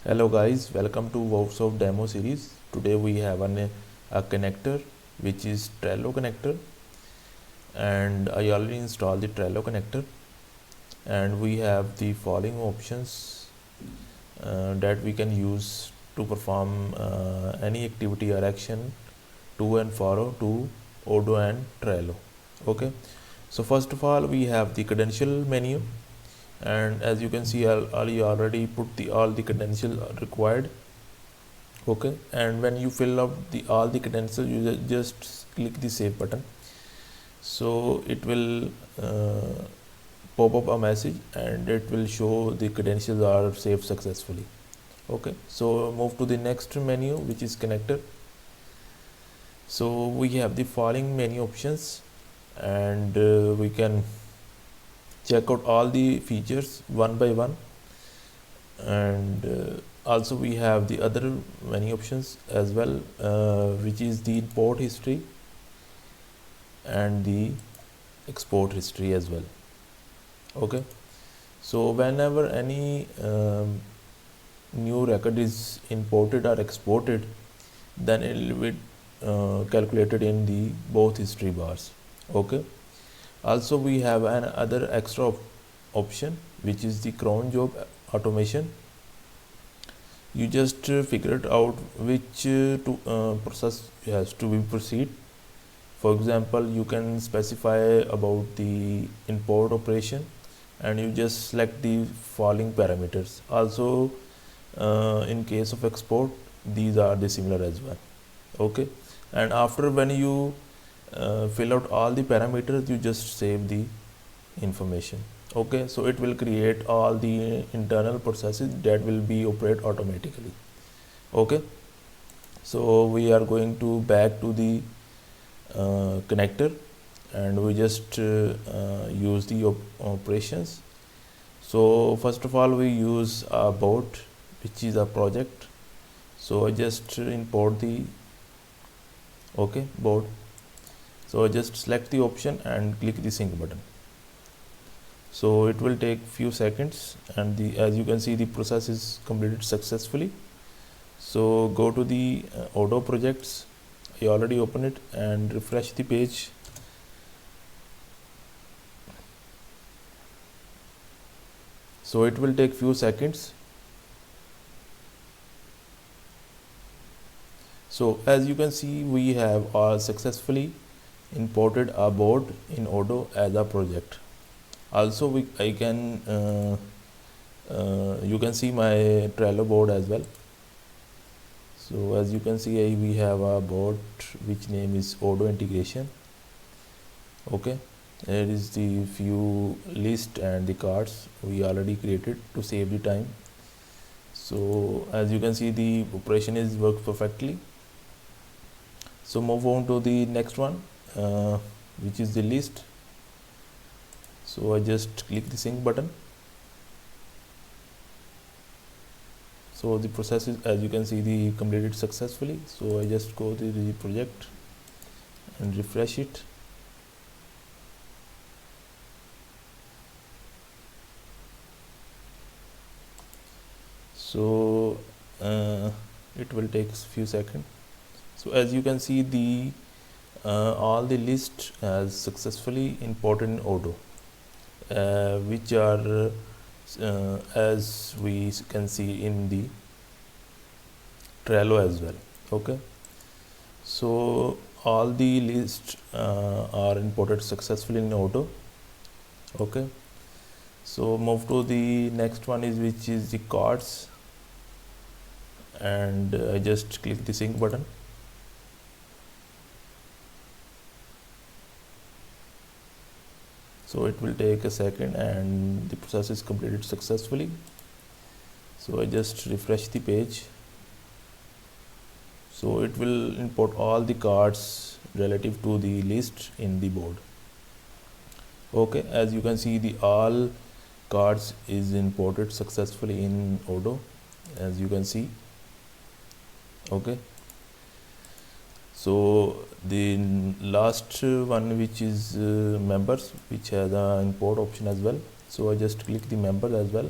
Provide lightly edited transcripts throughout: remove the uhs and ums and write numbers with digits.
Hello guys, welcome to Workshop demo series. Today we have a connector which is Trello connector, and I already installed the Trello connector, and we have the following options that we can use to perform any activity or action to and to Odoo and Trello. Okay, so first of all we have the credential menu, and as you can see I already put all the credentials required. Okay, and when you fill out all the credentials, you just click the save button, so it will pop up a message and it will show the credentials are saved successfully. Okay, so move to the next menu, which is connector. So we have the following menu options, and we can check out all the features one by one, and also we have the other many options as well, which is the import history and the export history as well. Okay, so whenever any new record is imported or exported, then it will be calculated in the both history bars. Okay, also we have another extra option, which is the Cron job automation. You just figure it out which process has to be proceed. For example, you can specify about the import operation, and you just select the following parameters. Also, in case of export, these are the similar as well. Okay, and after when you fill out all the parameters, you just save the information. Okay, so it will create all the internal processes that will be operate automatically. Okay, so we are going to back to the connector, and we just use the operations. So first of all we use a board, which is a project. So I just import the board. So I just select the option and click the sync button. So it will take few seconds, and as you can see, the process is completed successfully. So go to the Odoo projects. I already opened it, and refresh the page. So it will take few seconds. So as you can see, we have successfully imported a board in Odoo as a project. Also I can you can see my Trello board as well. So as you can see, we have a board which name is Odoo integration. Okay, there is the few list and the cards we already created to save the time. So as you can see, the operation is worked perfectly. So move on to the next one, which is the list. So I just click the sync button. So the process is, as you can see, the completed successfully. So I just go to the project and refresh it. So it will take few seconds. So as you can see, the all the list has successfully imported in Odoo, which are as we can see in the Trello as well. Okay, so all the lists are imported successfully in Odoo. Okay, so move to the next one, which is the cards, and I just click the sync button. So it will take a second, and the process is completed successfully. So I just refresh the page. So it will import all the cards relative to the list in the board. Okay, as you can see, the all cards is imported successfully in Odoo, as you can see. Okay, so the last one, which is members, which has an import option as well. So I just click the member as well.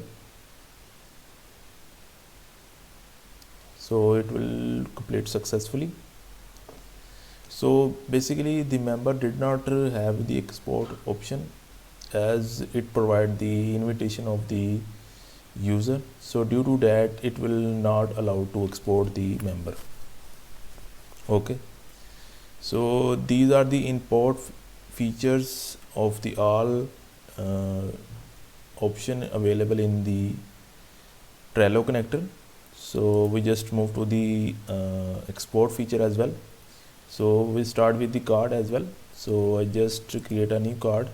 so it will complete successfully. So basically the member did not have the export option, as it provide the invitation of the user, so due to that it will not allow to export the member. Okay, so these are the import features of the all uh, option available in the Trello connector. So we just move to the export feature as well. So we start with the card as well. So I just create a new card.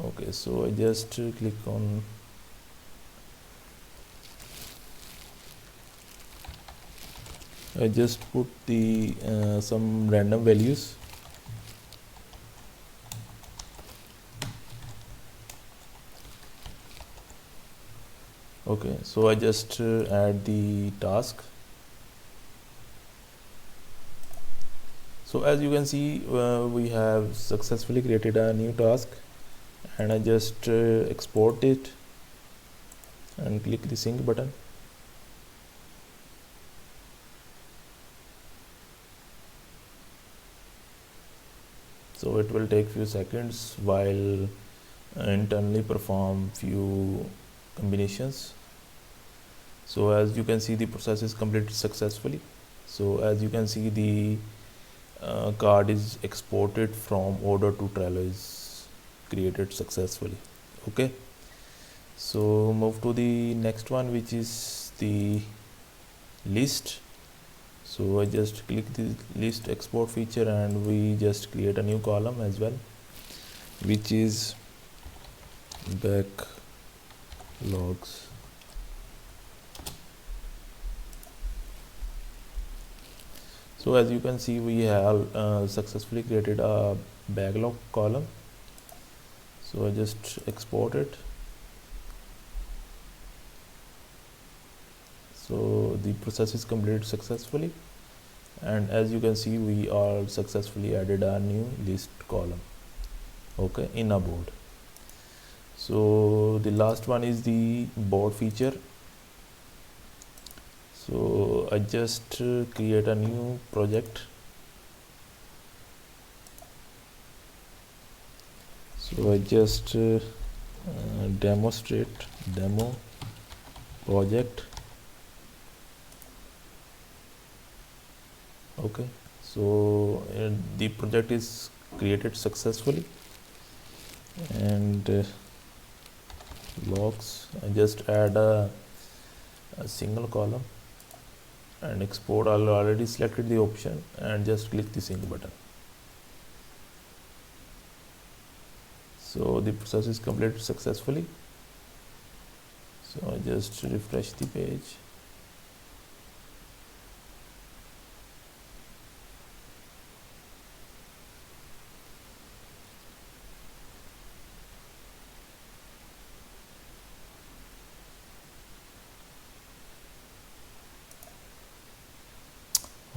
Okay, so I just click on, I just put the some random values. Okay, so I just add the task. So as you can see, we have successfully created a new task, and I just export it and click the sync button. So it will take few seconds while internally perform few combinations. So as you can see, the process is completed successfully. So as you can see, the card is exported from Odoo to Trello is created successfully. Okay, so move to the next one, which is the list. So I just click the list export feature, and we just create a new column as well, which is backlogs. So as you can see, we have successfully created a backlog column. So I just export it. So the process is completed successfully, and as you can see, we are successfully added a new list column, okay, in a board. So the last one is the board feature. So I just create a new project. So I just demonstrate demo project. Okay, so the project is created successfully, and logs, I just add a single column and export. I already selected the option and just click the sync button. So the process is completed successfully. So I just refresh the page.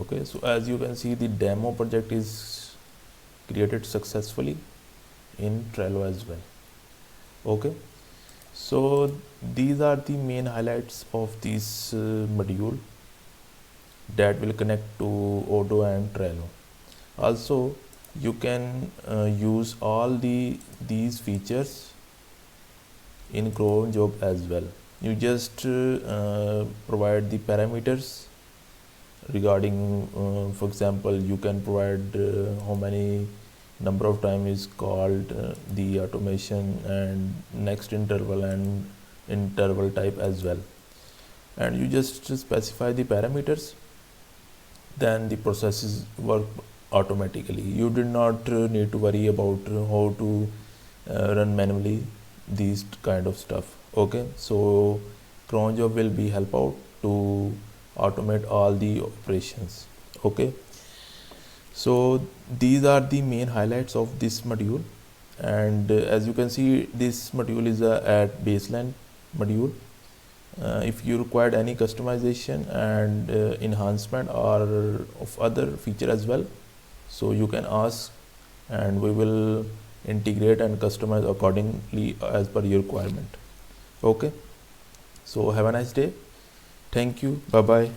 Okay, so as you can see, the demo project is created successfully in Trello as well. Okay, so these are the main highlights of this module that will connect to Odoo and Trello. Also, you can use all these features in Cron job as well. You just provide the parameters regarding, for example, you can provide how many number of time is called the automation, and next interval and interval type as well, and you just specify the parameters, then the processes work automatically. You did not need to worry about how to run manually these kind of stuff. Okay, so cron job will be help out to automate all the operations. Okay, so these are the main highlights of this module, and as you can see, this module is at baseline module. If you required any customization and enhancement or of other feature as well, so you can ask, and we will integrate and customize accordingly as per your requirement. Okay, so have a nice day. Thank you. Bye bye.